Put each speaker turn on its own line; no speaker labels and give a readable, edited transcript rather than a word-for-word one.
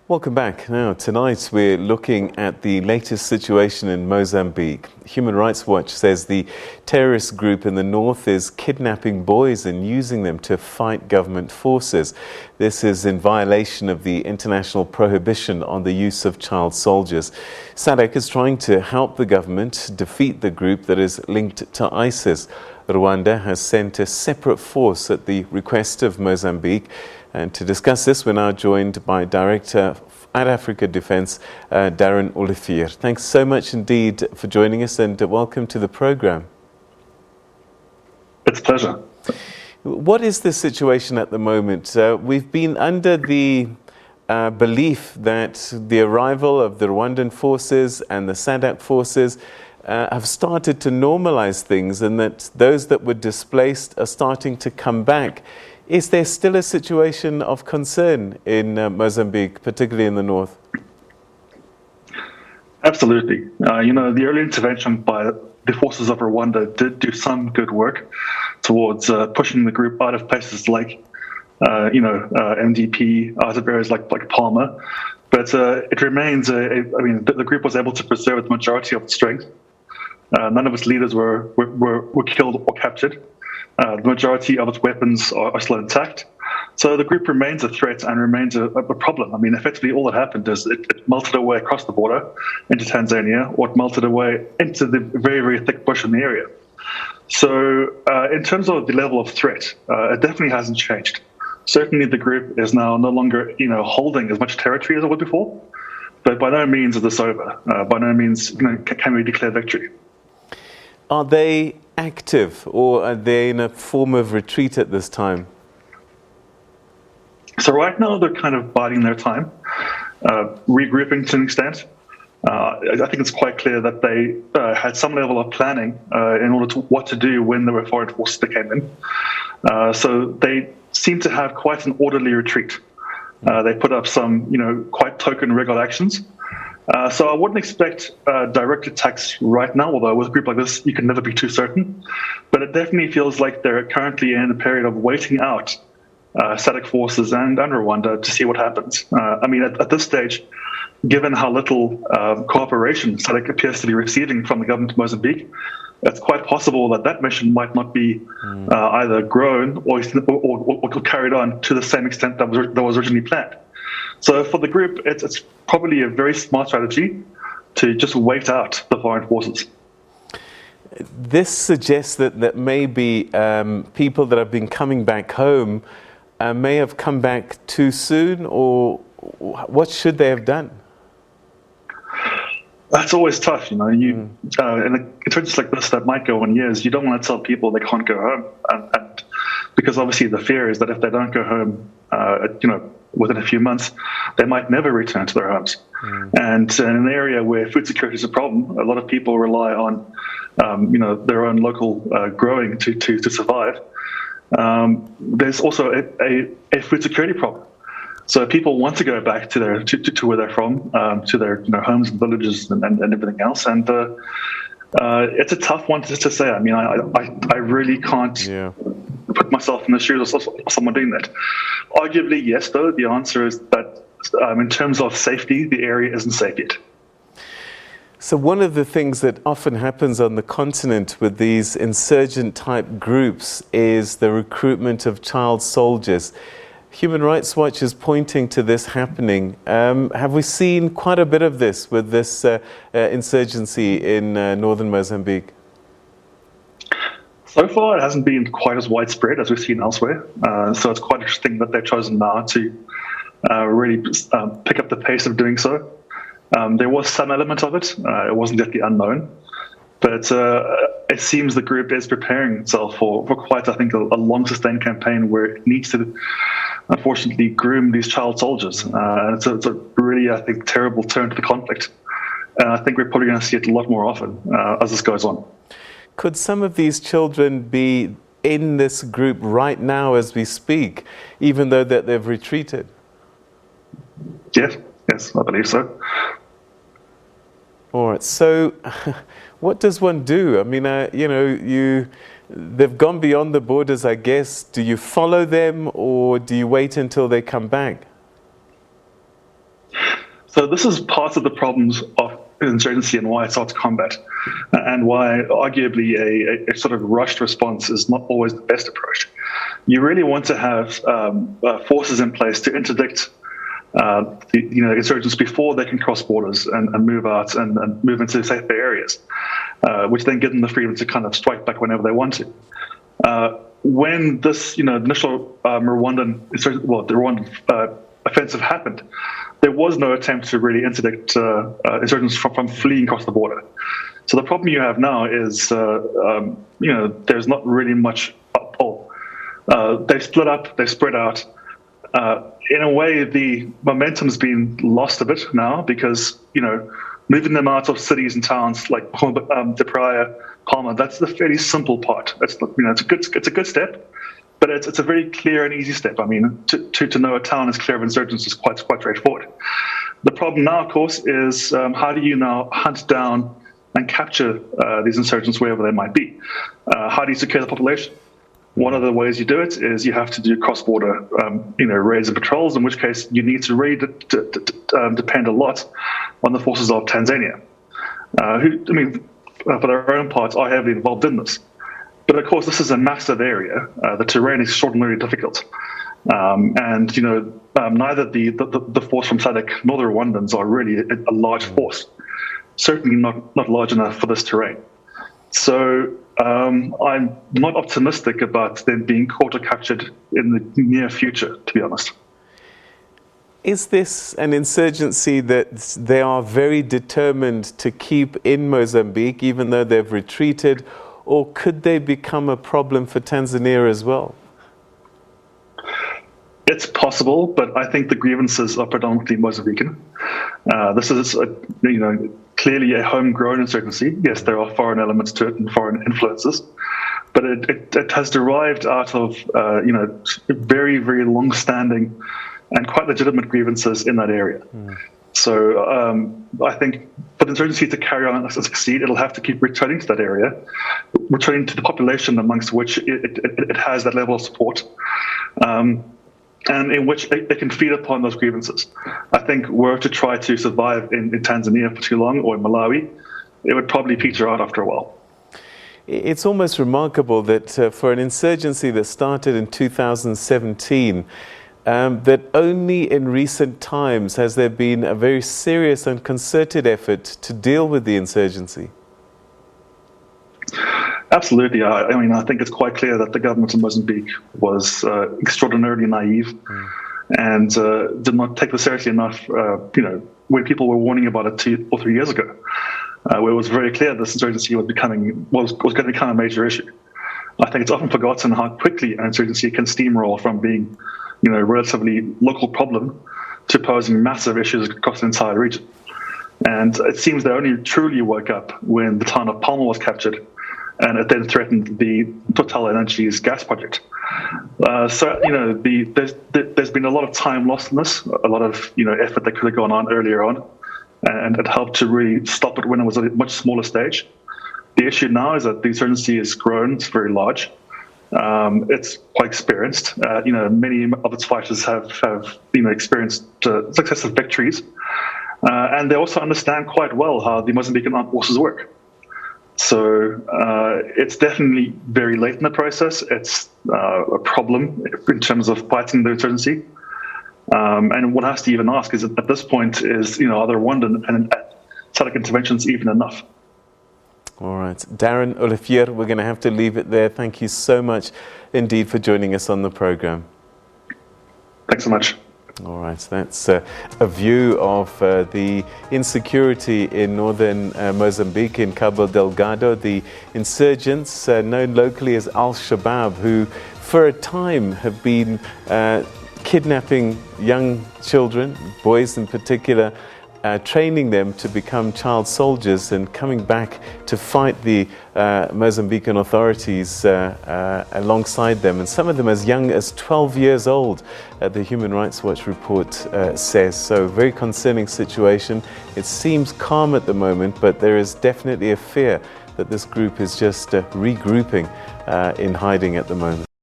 Welcome back. Now, tonight we're looking at the latest situation in Mozambique. Human Rights Watch says the terrorist group in the north is kidnapping boys and using them to fight government forces. This is in violation of the international prohibition on the use of child soldiers. SADC is trying to help the government defeat the group that is linked to ISIS. Rwanda has sent a separate force at the request of Mozambique. And to discuss this, we're now joined by Director at Africa Defence, Darren Olivier. Thanks so much indeed for joining us, and welcome to the programme.
It's a pleasure.
What is the situation at the moment? We've been under the belief that the arrival of the Rwandan forces and the SADC forces have started to normalise things, and that those that were displaced are starting to come back. Is there still a situation of concern in Mozambique, particularly in the north?
Absolutely. The early intervention by the forces of Rwanda did do some good work towards pushing the group out of places like, MDP, out of areas like Palma. But it remains, the group was able to preserve the majority of its strength. None of its leaders were killed or captured. The majority of its weapons are still intact. So the group remains a threat and remains a problem. I mean, effectively all that happened is it melted away across the border into Tanzania, or it melted away into the very, very thick bush in the area. So in terms of the level of threat, it definitely hasn't changed. Certainly the group is now no longer, holding as much territory as it was before, but by no means is this over. By no means can we declare victory.
Are they active, or are they in a form of retreat at this time?
So right now they're kind of biding their time, regrouping to an extent. I think it's quite clear that they had some level of planning in order to what to do when there were foreign forces that came in. So they seem to have quite an orderly retreat. They put up some, quite token regular actions. So I wouldn't expect direct attacks right now, although with a group like this, you can never be too certain. But it definitely feels like they're currently in a period of waiting out SADC forces and Rwanda to see what happens. At this stage, given how little cooperation SADC appears to be receiving from the government of Mozambique, it's quite possible that mission might not be either grown or carried on to the same extent that was originally planned. So for the group, it's probably a very smart strategy to just wait out the foreign forces.
This suggests that maybe people that have been coming back home may have come back too soon, or what should they have done?
That's always tough, in a terms like this that might go on years, you don't want to tell people they can't go home, and because obviously the fear is that if they don't go home, within a few months, they might never return to their homes. And in an area where food security is a problem, a lot of people rely on, their own local growing to survive. There's also a food security problem. So people want to go back to where they're from, to their homes and villages and everything else. And it's a tough one to say. I mean, I really can't put myself in the shoes of someone doing that. Arguably, yes, though, the answer is that in terms of safety, the area isn't safe yet.
So one of the things that often happens on the continent with these insurgent-type groups is the recruitment of child soldiers. Human Rights Watch is pointing to this happening. Have we seen quite a bit of this with this insurgency in northern Mozambique?
So far, it hasn't been quite as widespread as we've seen elsewhere. So it's quite interesting that they've chosen now to really pick up the pace of doing so. There was some element of it. It wasn't yet the unknown. But it seems the group is preparing itself for quite, I think, a long sustained campaign where it needs to, unfortunately, groom these child soldiers. And it's a really, I think, terrible turn to the conflict. And I think we're probably going to see it a lot more often as this goes on.
Could some of these children be in this group right now as we speak, even though that they've retreated?
Yes, I believe so.
All right. So what does one do? I mean, they've gone beyond the borders, I guess. Do you follow them, or do you wait until they come back?
So this is part of the problems of insurgency and why it's hard to combat, and why arguably a sort of rushed response is not always the best approach. You really want to have forces in place to interdict the insurgents before they can cross borders and move out and move into safer areas, which then give them the freedom to kind of strike back whenever they want to. When this initial Rwandan offensive happened, there was no attempt to really interdict insurgents from fleeing across the border. So the problem you have now is, there's not really much pull. They've split up, they've spread out. In a way, the momentum's been lost a bit now because, moving them out of cities and towns like De Praia, Palma, that's the fairly simple part. It's a good step, but it's a very clear and easy step. I mean, to know a town is clear of insurgents is quite straightforward. The problem now, of course, is how do you now hunt down and capture these insurgents wherever they might be? How do you secure the population? One of the ways you do it is you have to do cross-border, raids and patrols, in which case you need to really depend a lot on the forces of Tanzania, who, for their own parts, are heavily involved in this. But of course, this is a massive area. The terrain is extraordinarily difficult, and neither the force from SADC nor the Rwandans are really a large force. Certainly not large enough for this terrain. So I'm not optimistic about them being caught or captured in the near future, to be honest.
Is this an insurgency that they are very determined to keep in Mozambique, even though they've retreated, or could they become a problem for Tanzania as well?
It's possible, but I think the grievances are predominantly Mozambican. This is, clearly a homegrown insurgency. Yes, there are foreign elements to it and foreign influences, but it has derived out of, very, very long-standing and quite legitimate grievances in that area. So I think for the insurgency to carry on and succeed, it'll have to keep returning to that area, returning to the population amongst which it has that level of support. And in which they can feed upon those grievances. I think were to try to survive in Tanzania for too long, or in Malawi, it would probably peter out after a while.
It's almost remarkable that for an insurgency that started in 2017, that only in recent times has there been a very serious and concerted effort to deal with the insurgency.
Absolutely. I think it's quite clear that the government of Mozambique was extraordinarily naive and did not take this seriously enough, when people were warning about it 2 or 3 years ago, where it was very clear this insurgency was going to become a major issue. I think it's often forgotten how quickly an insurgency can steamroll from being, a relatively local problem to posing massive issues across the entire region. And it seems they only truly woke up when the town of Palma was captured, and it then threatened the Total Energies gas project. There's been a lot of time lost in this, a lot of effort that could have gone on earlier on, and it helped to really stop it when it was at a much smaller stage. The issue now is that the insurgency has grown; it's very large. It's quite experienced. Many of its fighters have experienced successive victories, and they also understand quite well how the Mozambican armed forces work. So it's definitely very late in the process. It's a problem in terms of fighting the insurgency. And one has to even ask is at this point are the Rwandan and SADC interventions even enough?
All right. Darren Olivier, we're going to have to leave it there. Thank you so much indeed for joining us on the program.
Thanks so much.
All right, that's a view of the insecurity in northern Mozambique, in Cabo Delgado. The insurgents, known locally as Al-Shabaab, who for a time have been kidnapping young children, boys in particular, training them to become child soldiers and coming back to fight the Mozambican authorities alongside them, and some of them as young as 12 years old, the Human Rights Watch report says. So very concerning situation. It seems calm at the moment, but there is definitely a fear that this group is just regrouping in hiding at the moment.